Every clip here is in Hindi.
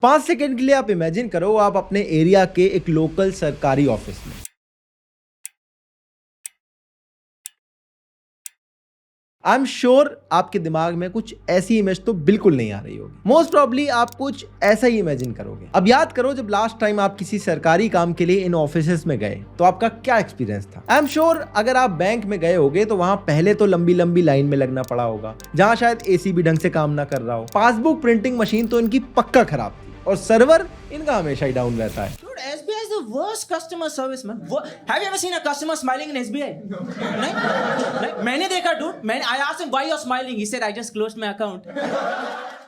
5 सेकंड के लिए आप इमेजिन करो आप अपने एरिया के एक लोकल सरकारी ऑफिस में। आई एम श्योर आपके दिमाग में कुछ ऐसी इमेज तो बिल्कुल नहीं आ रही होगी। मोस्ट प्रॉब्ली आप कुछ ऐसा ही इमेजिन करोगे। अब याद करो जब लास्ट टाइम आप किसी सरकारी काम के लिए इन ऑफिसेस में गए तो आपका क्या एक्सपीरियंस था। आई एम श्योर अगर आप बैंक में गए होगे तो वहां पहले तो लंबी लंबी लाइन में लगना पड़ा होगा, जहां शायद एसी भी ढंग से काम ना कर रहा हो। पासबुक प्रिंटिंग मशीन तो इनकी पक्का खराब थी और सर्वर इनका हमेशा ही डाउन रहता है। Dude, SBI is the worst customer service, man. Have you ever seen a customer smiling in SBI? नहीं, मैंने देखा dude. I asked him why you're smiling. He said I just closed my account.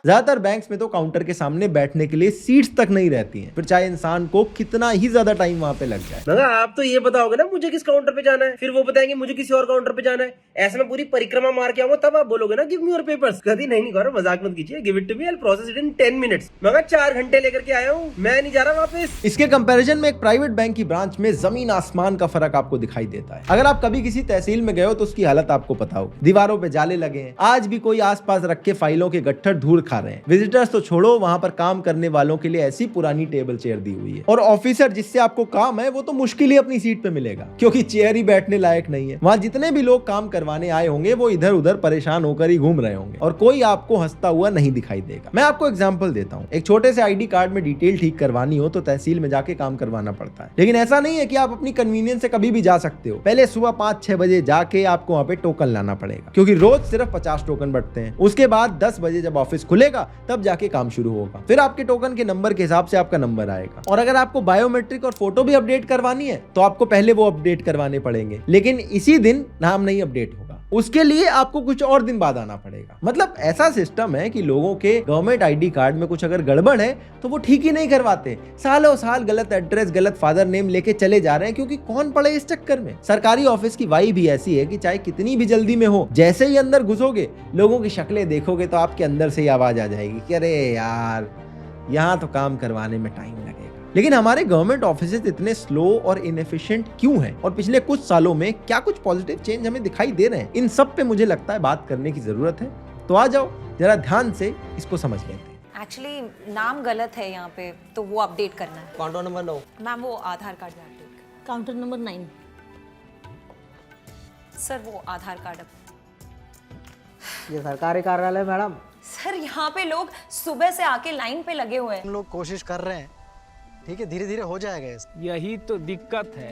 ज्यादातर बैंक्स में तो काउंटर के सामने बैठने के लिए सीट्स तक नहीं रहती हैं, फिर चाहे इंसान को कितना ही ज्यादा टाइम वहां पे लग जाए। मगर आप तो ये बताओगे ना मुझे किस काउंटर पे जाना है, फिर वो बताएंगे मुझे किसी और काउंटर पे जाना है। ऐसे में पूरी परिक्रमा मार के आऊंगा तब आप बोलोगे ना गिव मी योर पेपर्स। कभी नहीं करो, मजाक मत कीजिए। Give it to me, I will process it in 10 minutes. मगर 4 घंटे लेकर के आया हूँ, मैं नहीं जा रहा वापस। इसके कंपैरिजन में एक प्राइवेट बैंक की ब्रांच में जमीन आसमान का फर्क आपको दिखाई देता है। अगर आप कभी किसी तहसील में गए हो तो उसकी हालत आपको पता होगी। दीवारों पे जाले लगे हैं, आज भी कोई आसपास रखे फाइलों के गट्ठर धूल खा रहे हैं। विजिटर्स तो छोड़ो, वहां पर काम करने वालों के लिए ऐसी पुरानी टेबल चेयर दी हुई है और ऑफिसर जिससे आपको काम है वो तो मुश्किल ही अपनी सीट पे मिलेगा क्योंकि चेयर ही बैठने लायक नहीं है। वहां जितने भी लोग काम करवाने आए होंगे वो इधर उधर परेशान होकर ही घूम रहे होंगे और कोई आपको हंसता हुआ नहीं दिखाई देगा। मैं आपको एग्जांपल देता हूं। एक छोटे से आईडी कार्ड में डिटेल ठीक करवानी हो तो तहसील में जाके काम करवाना पड़ता है, लेकिन ऐसा नहीं है कि आप अपनी कन्वीनियंस से कभी भी जा सकते हो। पहले सुबह 5-6 बजे जाके आपको वहां पे टोकन लाना पड़ेगा क्योंकि रोज सिर्फ 50 टोकन बंटते हैं। उसके बाद 10 बजे जब ऑफिस खुलेगा तब जाके काम शुरू होगा। फिर आपके टोकन के नंबर के हिसाब से आपका नंबर आएगा और अगर आपको बायोमेट्रिक और फोटो भी अपडेट करवानी है तो आपको पहले वो अपडेट करवाने पड़ेंगे, लेकिन इसी दिन नाम नहीं अपडेट होगा, उसके लिए आपको कुछ और दिन बाद आना पड़ेगा। मतलब ऐसा सिस्टम है कि लोगों के गवर्नमेंट आईडी कार्ड में कुछ अगर गड़बड़ है तो वो ठीक ही नहीं करवाते। सालों साल गलत एड्रेस, गलत फादर नेम लेके चले जा रहे हैं क्योंकि कौन पड़े इस चक्कर में। सरकारी ऑफिस की वाइब भी ऐसी है कि चाहे कितनी भी जल्दी में हो, जैसे ही अंदर घुसोगे लोगों की शक्लें देखोगे तो आपके अंदर से ही आवाज आ जाएगी कि अरे यार यहाँ तो काम करवाने में टाइम लगेगा। लेकिन हमारे गवर्नमेंट ऑफिसेज इतने स्लो और इनएफिशिएंट क्यों हैं और पिछले कुछ सालों में क्या कुछ पॉजिटिव चेंज हमें दिखाई दे रहे हैं, इन सब पे मुझे लगता है बात करने की जरूरत है। तो आ जाओ जरा ध्यान से इसको समझ लेते हैं। एक्चुअली नाम गलत है यहाँ पे, तो वो अपडेट करना है। काउंटर नंबर 9 मैम वो आधार कार्ड में अपडेट। Counter number 9। सर वो आधार कार्ड ये सरकारी कार्यालय मैडम। सर यहाँ पे लोग सुबह से आके लाइन पे लगे हुए हैं। हम लोग कोशिश कर रहे हैं, ठीक है, धीरे धीरे हो जाएगा। यही तो दिक्कत है,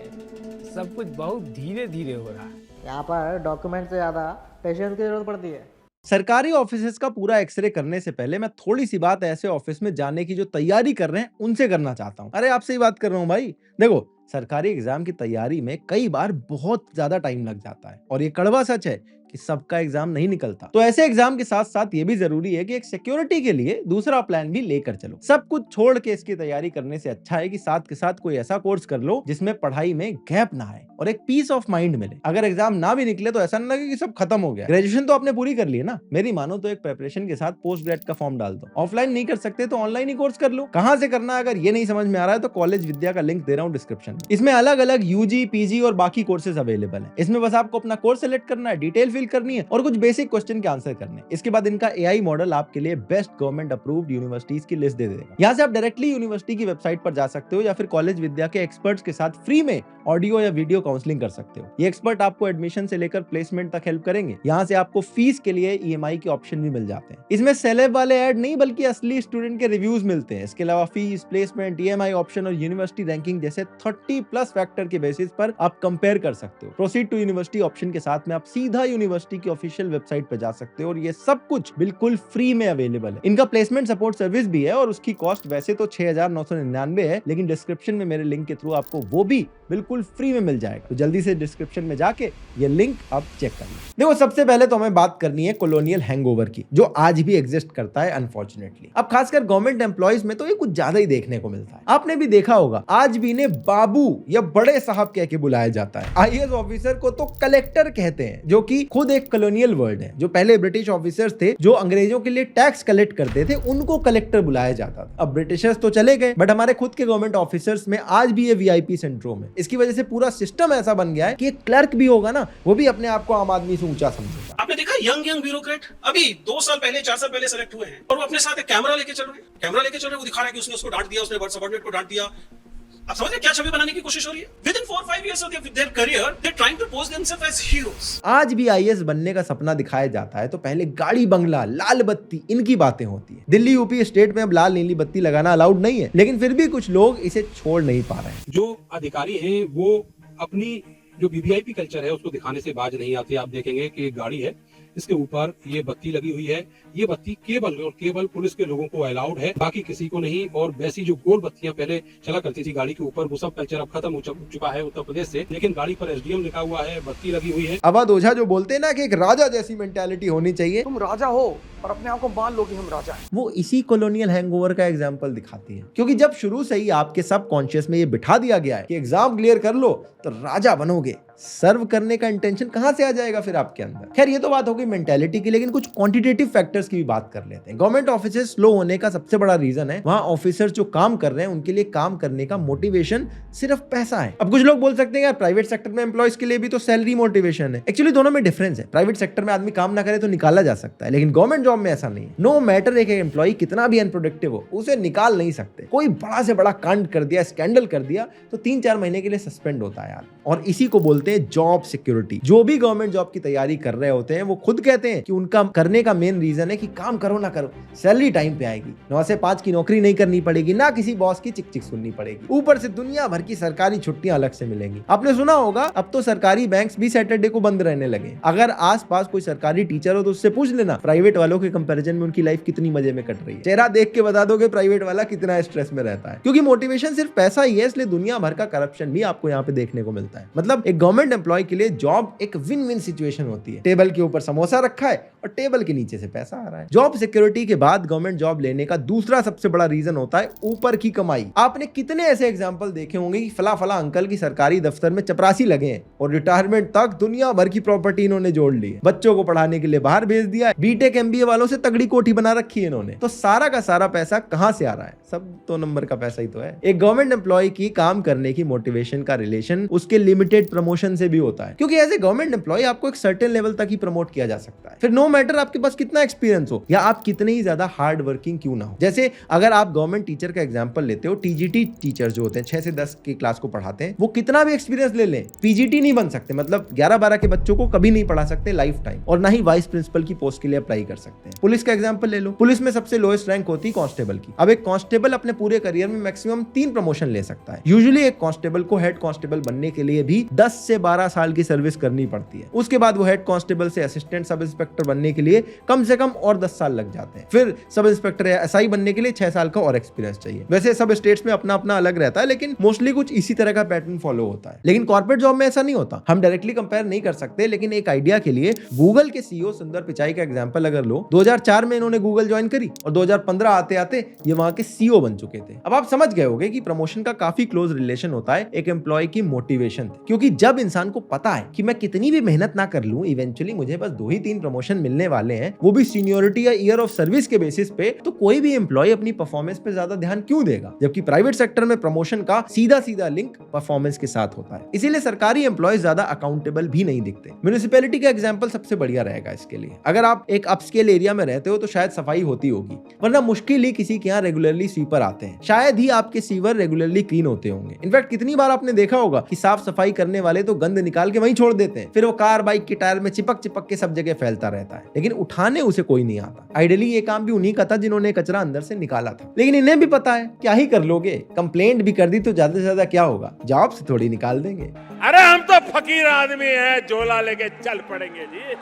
सब कुछ बहुत धीरे धीरे हो रहा है। यहाँ पर डॉक्यूमेंट से ज्यादा पेशेंस की जरूरत पड़ती है। सरकारी ऑफिसेज का पूरा एक्सरे करने से पहले मैं थोड़ी सी बात ऐसे ऑफिस में जाने की जो तैयारी कर रहे हैं उनसे करना चाहता हूँ। अरे आपसे ही बात कर रहा हूँ भाई। देखो सरकारी एग्जाम की तैयारी में कई बार बहुत ज्यादा टाइम लग जाता है और ये कड़वा सच है कि सबका एग्जाम नहीं निकलता। तो ऐसे एग्जाम के साथ साथ ये भी जरूरी है कि एक सिक्योरिटी के लिए दूसरा प्लान भी लेकर चलो। सब कुछ छोड़ के इसकी तैयारी करने से अच्छा है कि साथ के साथ कोई ऐसा कोर्स कर लो जिसमें पढ़ाई में गैप ना आए और एक पीस ऑफ माइंड मिले। अगर एग्जाम ना भी निकले तो ऐसा ना लगे कि सब खत्म हो गया। ग्रेजुएशन तो आपने पूरी कर ली है ना, मेरी मानो तो एक प्रिपरेशन के साथ पोस्ट ग्रेड का फॉर्म डाल दो। ऑफलाइन नहीं कर सकते तो ऑनलाइन ही कोर्स कर लो। कहाँ से करना है अगर ये नहीं समझ में आ रहा है तो कॉलेज विद्या का लिंक दे रहा हूँ डिस्क्रिप्शन में। इसमें अलग अलग यूजी, पीजी और बाकी कोर्सेज अवेलेबल है। इसमें बस आपको अपना कोर्स सेलेक्ट करना है, डिटेल फिल करनी है और कुछ बेसिक क्वेश्चन के आंसर करने। इसके बाद इनका एआई मॉडल आपके लिए बेस्ट गवर्नमेंट अप्रूव्ड यूनिवर्सिटीज की लिस्ट दे देगा। यहाँ से आप डायरेक्टली यूनिवर्सिटी की वेबसाइट पर जा सकते हो या फिर कॉलेज विद्या के एक्सपर्ट्स के साथ फ्री में ऑडियो या वीडियो काउंसलिंग कर सकते हो। ये एक्सपर्ट आपको एडमिशन से लेकर प्लेसमेंट तक हेल्प करेंगे। यहाँ से आपको फीस के लिए ईएमआई के ऑप्शन भी मिल जाते हैं। इसमें सेलेब वाले ऐड नहीं बल्कि असली स्टूडेंट के रिव्यूज मिलते हैं। इसके अलावा फीस, प्लेसमेंट, ईएमआई ऑप्शन और यूनिवर्सिटी रैंकिंग जैसे 30+ फैक्टर के बेसिस पर आप कंपेयर कर सकते हो। प्रोसीड टू यूनिवर्सिटी ऑप्शन के साथ में आप सीधा यूनिवर्सिटी की ऑफिशियल वेबसाइट पर जा सकते हो और ये सब कुछ बिल्कुल फ्री में अवेलेबल है। इनका प्लेसमेंट सपोर्ट सर्विस भी है और उसकी कॉस्ट वैसे तो 6,999 है, लेकिन डिस्क्रिप्शन में मेरे लिंक के थ्रू आपको वो भी बिल्कुल फ्री में मिल जाएगा। तो जल्दी से डिस्क्रिप्शन में जाके ये लिंक आप चेक कर लो। देखो सबसे पहले तो हमें बात करनी है कॉलोनियल हैंगओवर की, जो आज भी एग्जिस्ट करता है अनफॉर्चुनेटली। अब खासकर गवर्नमेंट एम्प्लॉइज में तो ये कुछ ज्यादा ही देखने को मिलता है। आपने भी देखा होगा आज भी इन्हें बाबू या बड़े साहब कह के बुलाया जाता है। आईएएस ऑफिसर को तो कलेक्टर कहते हैं, जो कि खुद एक कॉलोनियल वर्ड है। जो पहले ब्रिटिश ऑफिसर्स थे जो अंग्रेजों के लिए टैक्स कलेक्ट करते थे, उनको कलेक्टर बुलाया जाता था। अब ब्रिटिशर्स तो चले गए बट हमारे खुद के गवर्नमेंट ऑफिसर्स में आज भी ये वीआईपी सिंड्रोम है। इसकी वजह से पूरा सिस्टम ऐसा बन गया है कि एक क्लर्क भी होगा ना, वो भी अपने आप को आम आदमी से ऊंचा समझेगा। आपने देखा यंग ब्यूरोक्रेट अभी 2 साल पहले 4 साल पहले सेलेक्ट हुए हैं और वो अपने साथ एक कैमरा लेके चल रहे हैं वो दिखा रहा है कि उसने उसको डांट दिया, उसने सबऑर्डिनेट को डांट दिया। आप समझ रहे हैं क्या छवि बनाने की कोशिश हो रही है? Within 4-5 years of their career, they're trying to pose themselves as heroes. आज भी आईएएस बनने का सपना दिखाया जाता है तो पहले गाड़ी बंगला, लाल बत्ती, इनकी बातें होती है। दिल्ली यूपी स्टेट में अब लाल नीली बत्ती लगाना अलाउड नहीं है, लेकिन फिर भी कुछ लोग इसे छोड़ नहीं पा रहे हैं। जो अधिकारी हैं वो अपनी जो वीवीआईपी कल्चर है उसको दिखाने से बाज नहीं आते। आप देखेंगे कि एक गाड़ी है, इसके ऊपर ये बत्ती लगी हुई है, ये बत्ती केवल पुलिस के लोगों को अलाउड है, बाकी किसी को नहीं। और वैसी जो गोल बत्तियां पहले चला करती थी गाड़ी के ऊपर, वो सब कल्चर अब खत्म हो चुका है उत्तर प्रदेश से, लेकिन गाड़ी पर एसडीएम लिखा हुआ है, बत्ती लगी हुई है। अवध ओझा जो बोलते हैं ना कि एक राजा जैसी मेंटालिटी होनी चाहिए, तुम राजा हो और अपने आप को मान लो कि हम राजा हैं। वो इसी कॉलोनियल हैंगओवर का एग्जांपल दिखाती है। क्योंकि जब शुरू से ही आपके सबकॉन्शियस में ये बिठा दिया गया है कि एग्जाम क्लियर कर लो तो राजा बनोगे, सर्व करने का इंटेंशन कहां से आ जाएगा फिर आपके अंदर। खैर ये तो बात हो गई मेंटालिटी की, लेकिन कुछ क्वांटिटेटिव फैक्टर्स की भी बात कर लेते हैं। गवर्नमेंट ऑफिसेस स्लो होने का सबसे बड़ा रीजन है वहां ऑफिसर्स जो काम कर रहे हैं उनके लिए काम करने का मोटिवेशन सिर्फ पैसा है। अब कुछ लोग बोल सकते हैं यार प्राइवेट सेक्टर में एम्प्लॉयज के लिए भी तो सैलरी मोटिवेशन है। एक्चुअली दोनों में डिफरेंस है। प्राइवेट सेक्टर में आदमी काम ना करे तो निकाला जा सकता है, लेकिन गवर्नमेंट जॉब में ऐसा नहीं है। नो मैटर एक एम्प्लॉय कितना भी अनप्रोडक्टिव हो, उसे निकाल नहीं सकते। कोई बड़ा से बड़ा कांड कर दिया, स्कैंडल कर दिया तो 3-4 महीने के लिए सस्पेंड होता है यार। और इसी को बोलते हैं जॉब सिक्योरिटी। जो भी गवर्नमेंट जॉब की तैयारी कर रहे होते हैं वो खुद कहते हैं कि उनका करने का मेन रीजन है कि काम करो ना करो, सैलरी टाइम पे आएगी, 9 से 5 की नौकरी नहीं करनी पड़ेगी, ना किसी बॉस की चिक चिक सुननी पड़ेगी, ऊपर से दुनिया भर की सरकारी छुट्टियां अलग से मिलेंगी। आपने सुना होगा अब तो सरकारी बैंक्स भी सैटरडे को बंद रहने लगे। अगर आसपास कोई सरकारी टीचर हो तो उससे पूछ लेना प्राइवेट वालों के कंपैरिजन में उनकी लाइफ कितनी मजे में कट रही है। चेहरा देख के बता दोगे प्राइवेट वाला कितना स्ट्रेस में रहता है। क्योंकि मोटिवेशन सिर्फ पैसा ही है, इसलिए दुनिया भर का करप्शन भी आपको यहाँ पे देखने को मिलता है। मतलब एक गवर्नमेंट एम्प्लॉय के लिए जॉब एक विन विन सिचुएशन होती है। टेबल के ऊपर समोसा रखा है और टेबल के नीचे से पैसा आ रहा है। जॉब सिक्योरिटी के बाद गवर्नमेंट जॉब लेने का दूसरा सबसे बड़ा रीजन होता है ऊपर की कमाई। आपने कितने ऐसे एग्जांपल देखे होंगे कि फला फला अंकल की सरकारी दफ्तर में चपरासी लगे हैं और रिटायरमेंट तक दुनिया भर की प्रॉपर्टी इन्होंने जोड़ ली है। बच्चों को पढ़ाने के लिए बाहर भेज दिया, बीटेक एमबीए वालों से तगड़ी कोठी बना रखी है इन्होंने। तो सारा का सारा पैसा कहां से आ रहा है? सब 2 नंबर का पैसा ही तो है। एक गवर्नमेंट एम्प्लॉय की काम करने की मोटिवेशन का रिलेशन उसके लिमिटेड प्रमोशन से भी होता है। क्योंकि एज ए गवर्नमेंट एम्प्लॉय आपको एक सर्टेन लेवल तक ही प्रमोट किया जा सकता है। फिर नो मैटर आपके पास कितना एक्सपीरियंस हो या आप कितने ही ज्यादा हार्ड वर्किंग क्यों ना हो। जैसे अगर आप गवर्नमेंट टीचर का एग्जांपल लेते हो, टीजीटी टीचर जो होते हैं 6 से 10 की क्लास को पढ़ाते हैं, वो कितना भी एक्सपीरियंस ले लें पीजीटी नहीं बन सकते। मतलब 11-12 के बच्चों को कभी नहीं पढ़ा सकते लाइफ टाइम, और ना ही वाइस प्रिंसिपल की पोस्ट के लिए अप्लाई कर सकते हैं। पुलिस का एग्जांपल ले लो, पुलिस में सबसे लोएस्ट रैंक होती है कांस्टेबल की। अब एक कांस्टेबल अपने पूरे करियर में मैक्सिमम 3 प्रमोशन ले सकता है। यूजुअली एक कांस्टेबल को हेड कांस्टेबल बनने के लिए भी 10 से 12 साल की सर्विस करनी पड़ती है। उसके बाद वो हेड कांस्टेबल से असिस्टेंट सब इंस्पेक्टर बनने के लिए कम से कम और 10 साल लग जाते हैं। फिर सब इंस्पेक्टर या एसआई बनने के लिए 6 साल का और एक्सपीरियंस चाहिए। वैसे सब स्टेट्स में अपना अपना अलग रहता है, लेकिन मोस्टली कुछ इसी तरह का पैटर्न फॉलो होता है। लेकिन कॉर्पोरेट जॉब में ऐसा नहीं होता। हम डायरेक्टली कंपेयर नहीं कर सकते, लेकिन एक आइडिया के लिए गूगल के सीईओ सुंदर पिचाई का एग्जांपल अगर लो, 2004 में इन्होंने गूगल ज्वाइन करी और 2015 आते आते ये वहां के सीईओ बन चुके थे। अब आप समझ गए होंगे कि प्रमोशन का काफी क्लोज रिलेशन होता है एक एम्प्लॉय की मोटिवेशन से। क्योंकि जब इंसान को पता है कि मैं कितनी भी मेहनत ना कर लूं, इवेंचुअली मुझे बस 2 ही 3 प्रमोशन मिलने वाले हैं, वो भी सीनियोरिटी या ईयर ऑफ सर्विस के बेसिस पे, तो कोई भी एम्प्लॉय अपनी परफॉर्मेंस पे ज्यादा ध्यान क्यों देगा? जबकि प्राइवेट सेक्टर में प्रमोशन का सीधा सीधा लिंक परफॉर्मेंस के साथ होता है। इसीलिए सरकारी एम्प्लॉय ज्यादा अकाउंटेबल भी नहीं दिखते। म्युनिसिपैलिटी का एग्जांपल सबसे बढ़िया रहेगा इसके लिए। अगर आप एक अपस्केल एरिया में रहते हो तो शायद सफाई होती होगी, वरना मुश्किल ही किसी के यहाँ रेगुलरली स्वीपर आते हैं। शायद ही आपके सीवर रेगुलरली क्लीन होते होंगे। इनफैक्ट कितनी बार आपने देखा होगा कि साफ सफाई करने वाले तो गंद निकाल के वहीं छोड़ देते हैं, फिर वो कार बाइक के टायर में चिपक चिपक के सब जगह फैलता रहता है, लेकिन उठाने उसे कोई नहीं आता। आइडियली ये काम भी उन्हीं का था जिन्होंने कचरा अंदर से निकाला था, लेकिन इन्हें भी पता है क्या ही कर लोगे, कंप्लेंट भी कर दी तो ज्यादा से ज्यादा क्या होगा, जॉब से थोड़ी निकाल देंगे। अरे हम तो फकीर आदमी हैं, झोला लेके चल पड़ेंगे जी।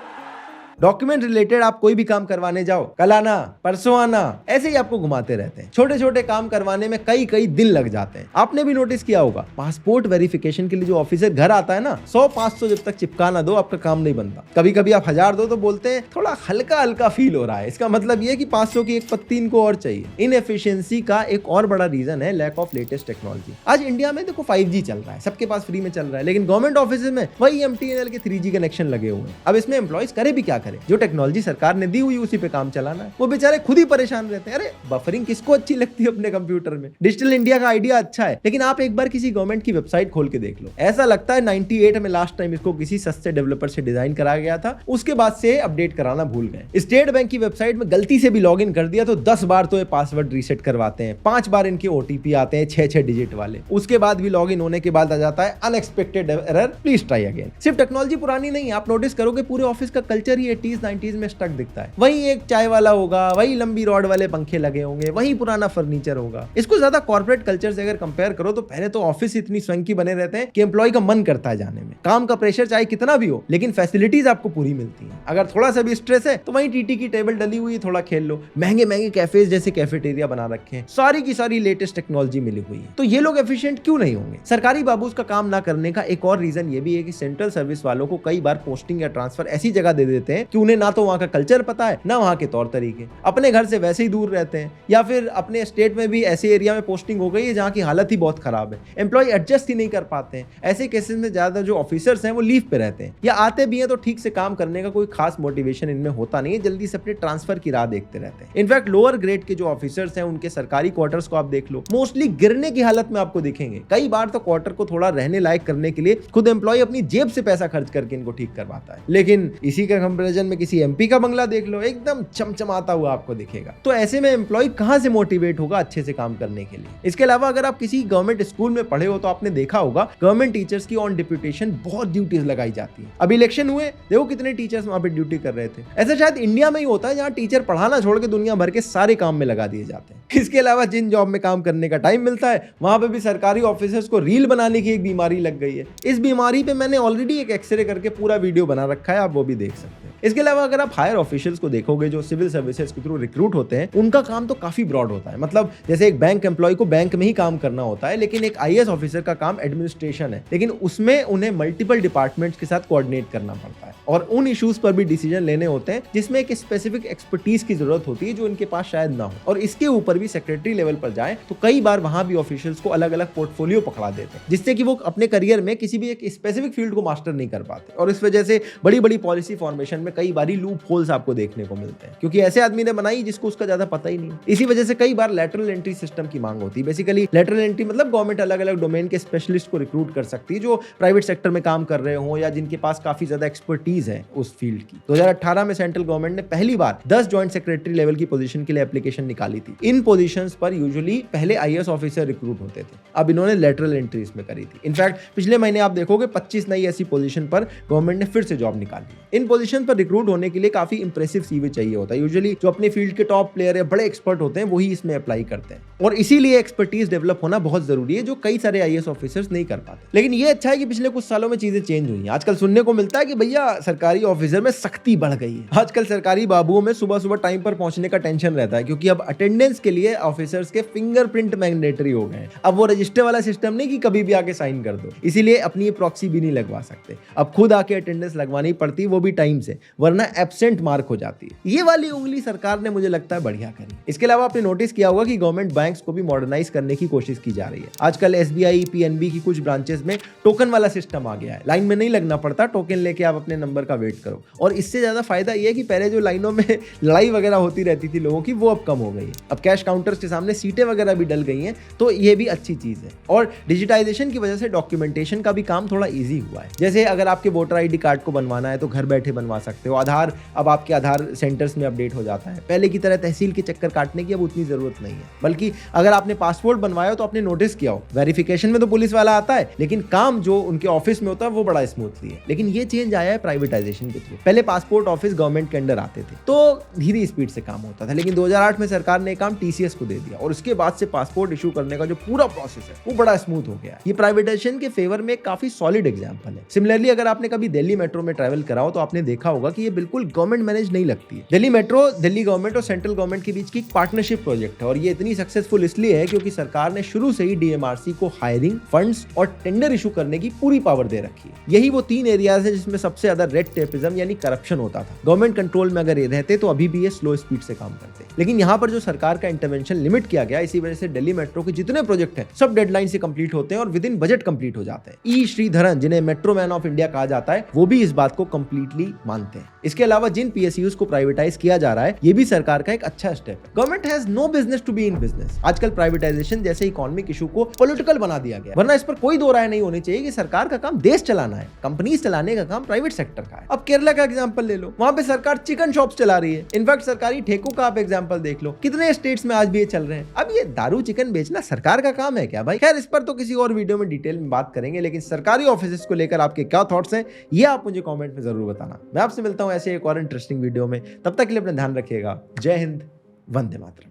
डॉक्यूमेंट रिलेटेड आप कोई भी काम करवाने जाओ, कल आना परसों आना, ऐसे ही आपको घुमाते रहते हैं। छोटे छोटे काम करवाने में कई कई दिन लग जाते हैं। आपने भी नोटिस किया होगा, पासपोर्ट वेरिफिकेशन के लिए जो ऑफिसर घर आता है ना, 100-500 जब तक चिपका ना दो आपका काम नहीं बनता। कभी कभी आप 1000 दो तो बोलते हैं थोड़ा हल्का हल्का फील हो रहा है। इसका मतलब ये कि 500 की एक पत्ती इनको और चाहिए। इनएफिशिएंसी का एक और बड़ा रीजन है लैक ऑफ लेटेस्ट टेक्नोलॉजी। आज इंडिया में देखो 5G चल रहा है, सबके पास फ्री में चल रहा है, लेकिन गवर्नमेंट ऑफिस में वही MTNL के 3G कनेक्शन लगे हुए हैं। अब इसमें एम्प्लॉइज करे भी क्या करे, जो टेक्नोलॉजी सरकार ने दी हुई उसी पे काम चलाना है। वो बेचारे खुद ही परेशान रहते हैं। अरे बफरिंग किसको अच्छी लगती है अपने कंप्यूटर में? डिजिटल इंडिया का आइडिया अच्छा है, लेकिन आप एक बार किसी गवर्नमेंट की वेबसाइट खोल के देख लो, ऐसा लगता है 98 में लास्ट टाइम इसको किसी सस्ते डेवलपर से डिजाइन कराया गया था, उसके बाद से अपडेट कराना भूल गए। स्टेट बैंक की वेबसाइट में गलती से भी लॉग इन कर दिया तो 10 बार तो ये पासवर्ड रीसेट करवाते हैं, 5 बार इनके ओटीपी आते हैं 6 डिजिट वाले, उसके बाद भी लॉग इन होने के बाद आ जाता है unexpected error, please try again. सिर्फ टेक्नोलॉजी पुरानी नहीं, आप नोटिस करोगे पूरे ऑफिस का कल्चर ही 80s 90s में स्टक दिखता है। वही एक चाय वाला होगा, वही लंबी रॉड वाले पंखे लगे होंगे, वही पुराना फर्नीचर होगा। इसको ज्यादा कॉर्पोरेट कल्चर से अगर कंपेयर करो तो पहले तो ऑफिस इतनी स्वंकी बने रहते हैं कि एम्प्लॉय का मन करता है जाने में। काम का प्रेशर चाहे कितना भी हो, लेकिन फैसिलिटीज आपको पूरी मिलती है। अगर थोड़ा सा भी स्ट्रेस है तो वहीं टीटी की टेबल डली हुई, थोड़ा खेल लो। महंगे महंगे कैफेज जैसे कैफेटेरिया बना रखे हैं, सारी की सारी लेटेस्ट टेक्नोलॉजी मिली हुई है। तो ये लोग एफिशिएंट क्यों नहीं होंगे? सरकारी बाबूस का काम ना करने का एक और रीजन ये भी है कि सेंट्रल सर्विस वालों को कई बार पोस्टिंग या ट्रांसफर ऐसी जगह दे देते हैं कि उन्हें ना तो वहां का कल्चर पता है, ना वहां के तौर तरीके, अपने घर से वैसे ही दूर रहते हैं, या फिर अपने स्टेट में भी ऐसे एरिया में पोस्टिंग हो गई है जहां की हालत ही बहुत खराब है, एम्प्लॉय एडजस्ट ही नहीं कर पाते हैं। ऐसे केसेस में ज्यादा जो ऑफिसर्स हैं वो लीव पे रहते हैं, या आते भी हैं तो ठीक से काम करने का कोई खास मोटिवेशन इनमें होता नहीं है, जल्दी से अपने ट्रांसफर की राह देखते रहते हैं। इनफैक्ट लोअर ग्रेड के जो ऑफिसर्स हैं उनके सरकारी क्वार्टर्स को आप देख लो, मोस्टली गिरने की हालत में आपको दिखेंगे। कई बार तो क्वार्टर को थोड़ा रहने लायक करने के लिए खुद एम्प्लॉय अपनी जेब से पैसा खर्च करके इनको ठीक करवाता है। लेकिन इसी का कंपैरिजन में किसी एमपी का बंगला देख लो, एकदम चमचमाता हुआ आपको दिखेगा। तो ऐसे में एम्प्लॉय कहां से मोटिवेट होगा अच्छे से काम करने के लिए? इसके अलावा अगर आप किसी गवर्नमेंट स्कूल में पढ़े हो तो आपने देखा होगा गवर्नमेंट टीचर्स की ऑन डिप्यूटेशन बहुत ड्यूटीज लगाई जाती है। अब इलेक्शन हुए, देखो कितने टीचर्स वहां पे ड्यूटी कर रहे थे। ऐसा शायद इंडिया में ही होता है जहां टीचर पढ़ाना छोड़ के दुनिया भर के सारे काम में लगा दिए जाते हैं। इसके अलावा जिन जॉब में काम करने का टाइम मिलता है वहां पे भी सरकारी ऑफिसर्स को रील बनाने की एक बीमारी लग गई है। इस बीमारी पे मैंने ऑलरेडी एक एक्सरे करके पूरा वीडियो बना रखा है, आप वो भी देख सकते हैं। इसके अलावा अगर आप हायर ऑफिशियल्स को देखोगे जो सिविल सर्विसेज के थ्रू रिक्रूट होते हैं, उनका काम तो काफी ब्रॉड होता है। मतलब जैसे एक बैंक एम्प्लॉय को बैंक में ही काम करना होता है, लेकिन एक आईएएस ऑफिसर का काम एडमिनिस्ट्रेशन है, लेकिन उसमें उन्हें मल्टीपल डिपार्टमेंट्स के साथ कोऑर्डिनेट करना पड़ता है और उन इश्यूज पर भी डिसीजन लेने होते हैं जिसमें एक स्पेसिफिक एक्सपर्टीज की जरूरत होती है जो इनके पास शायद ना हो। और इसके ऊपर भी सेक्रेटरी लेवल पर जाए तो कई बार वहां भी ऑफिशियल्स को अलग अलग पोर्टफोलियो पकड़ा देते हैं, जिससे कि वो अपने करियर में किसी भी एक स्पेसिफिक फील्ड को मास्टर नहीं कर पाते। और इस वजह से बड़ी बड़ी पॉलिसी फॉर्मेशन में कई बार लूप होल्स आपको देखने को मिलते हैं, क्योंकि ऐसे आदमी ने बनाई जिसको उसका ज्यादा पता ही नहीं। इसी वजह से कई बार लैटरल एंट्री सिस्टम की मांग होती है। बेसिकली लैटरल एंट्री मतलब गवर्नमेंट अलग अलग डोमेन के स्पेशलिस्ट को रिक्रूट कर सकती है जो प्राइवेट सेक्टर में काम कर रहे हो या जिनके पास काफी ज्यादा एक्सपर्टीज है उस फील्ड की। 2018 में सेंट्रल गवर्नमेंट ने पहली बार 10 जॉइंट सेक्रेटरी लेवल की पोजीशन के लिए एप्लीकेशन निकाली थी। इन पोजीशंस पर यूजुअली पहले आईएएस ऑफिसर रिक्रूट होते थे, अब इन्होंने लैटरल एंट्री इसमें करी थी। इनफैक्ट पिछले महीने आप देखोगे 25 नई ऐसी पोजीशन पर गवर्नमेंट ने फिर से जॉब निकाली। इन पोजीशन पर रिक्रूट होने के लिए काफी इंप्रेसिव सीवी चाहिए होता है। यूजुअली जो अपने फील्ड के टॉप प्लेयर है, बड़े एक्सपर्ट होते हैं, वही इसमें अप्लाई करते हैं और इसीलिए एक्सपर्टीज डेवलप होना बहुत जरूरी है, जो कई सारे आईएएस ऑफिसर्स नहीं कर पाते। लेकिन ये अच्छा है कि पिछले कुछ सालों में चीजें चेंज हुई हैं। आजकल सुनने को मिलता है कि भैया सरकारी ऑफिसर में सख्ती बढ़ गई है। आजकल सरकारी बाबुओं में सुबह सुबह टाइम पर पहुंचने का टेंशन रहता है, क्योंकि अब अटेंडेंस के लिए ऑफिसर्स के फिंगरप्रिंट मैंडेटरी हो गए हैं। अब वो रजिस्टर वाला सिस्टम नहीं कि कभी भी आके साइन कर दो, इसीलिए अपनी प्रॉक्सी भी नहीं लगवा सकते, अब खुद आके अटेंडेंस लगवानी पड़ती, वो भी टाइम से, वरना एब्सेंट मार्क हो जाती है। ये वाली उंगली सरकार ने मुझे लगता है बढ़िया करी। इसके अलावा आपने नोटिस किया होगा कि गवर्नमेंट बैंक्स को भी मॉडर्नाइज करने की कोशिश की जा रही है। आजकल एसबीआई, पीएनबी की कुछ ब्रांचेस में टोकन वाला सिस्टम आ गया है। लाइन में नहीं लगना पड़ता, टोकन लेके आप अपने नंबर का वेट करो। और इससे ज्यादा फायदा ये है कि पहले जो लाइनों में लड़ाई वगैरह होती रहती थी लोगों की, वो अब कम हो गई है। अब कैश काउंटर्स के सामने सीटें वगैरह भी डल गई हैं, तो ये भी अच्छी चीज है। और डिजिटाइजेशन की वजह से डॉक्यूमेंटेशन का भी काम थोड़ा ईजी हुआ है। जैसे अगर आपके वोटर आईडी कार्ड को बनवाना है तो घर बैठे बनवा सकते हो। आधार, अब आपके आधार सेंटर्स में अपडेट हो जाता है। पहले की तरह तहसील के चक्कर काटने की अब उतनी जरूरत नहीं है। बल्कि अगर आपने पासपोर्ट बनवाया हो तो आपने नोटिस किया हो, वेरिफिकेशन में तो पुलिस वाला आता है, लेकिन काम जो उनके ऑफिस में होता है वो बड़ा स्मूथली है। लेकिन ये चेंज आया है प्राइवेटाइजेशन के थ्रू। पहले पासपोर्ट ऑफिस गवर्नमेंट के अंडर आते थे तो धीरे स्पीड से काम होता था, लेकिन 2008 में सरकार ने काम टीसीएस को दे दिया और उसके बाद से पासपोर्ट इशू करने का जो पूरा प्रोसेस है वो बड़ा स्मूथ हो गया। ये प्राइवेटाइजेशन के फेवर में काफी सॉलिड एग्जांपल है। सिमिलरली अगर आपने कभी दिल्ली मेट्रो में ट्रैवल करा हो तो आपने देखा होगा कि ये बिल्कुल गवर्नमेंट मैनेज नहीं लगती है। दिल्ली मेट्रो दिल्ली गवर्नमेंट और सेंट्रल गवर्नमेंट के बीच की पार्टनरशिप प्रोजेक्ट है और ये इतनी सक्सेसफुल इसलिए है क्योंकि सरकार ने शुरू से ही डीएमआरसी को हायरिंग, फंड्स और टेंडर इशू करने की पूरी पावर दे रखी है। यही वो 3 एरियाज है जिसमें सबसे ज्यादा रेड टेपिज्म यानी करप्शन होता था। गवर्नमेंट कंट्रोल में अगर ये रहते तो अभी भी ये स्लो स्पीड से काम करते, लेकिन यहाँ पर जो सरकार का इंटरवेंशन लिमिट किया गया, इसी वजह से दिल्ली मेट्रो के जितने प्रोजेक्ट हैं सब डेडलाइन से कंप्लीट होते हैं और विद इन बजट कंप्लीट हो जाते हैं। ई श्रीधरन, जिन्हें मेट्रो मैन ऑफ इंडिया कहा जाता है, वो भी इस बात को कंप्लीटली मानते हैं। इसके अलावा जिन पीएसयूज को प्राइवेटाइज किया जा रहा है, ये भी सरकार का एक अच्छा स्टेप है। Government has no business to be in business. आजकल प्राइवेटाइजेशन जैसे इकोनॉमिक इशू को पॉलिटिकल बना दिया गया, वरना इस पर कोई दो राय नहीं होनी चाहिए कि सरकार का काम देश चलाना है, कंपनीज चलाने का काम प्राइवेट सेक्टर का है। अब केरला का एग्जांपल ले लो, वहां पे सरकार चिकन शॉप्स चला रही है। इनफैक्ट सरकारी ठेकों का आप एग्जांपल देख लो, कितने स्टेट्स में आज भी ये चल रहे हैं। अब ये दारू चिकन बेचना सरकार का काम है क्या भाई? खैर, इस पर तो किसी और वीडियो में डिटेल में बात करेंगे, लेकिन सरकारी ऑफिस को लेकर आपके क्या थॉट्स हैं ये आप मुझे कमेंट में जरूर बताना। मैं आपसे मिलता हूं ऐसे एक और इंटरेस्टिंग वीडियो में, तब तक के लिए अपना ध्यान रखिएगा। जय हिंद, वंदे मातरम।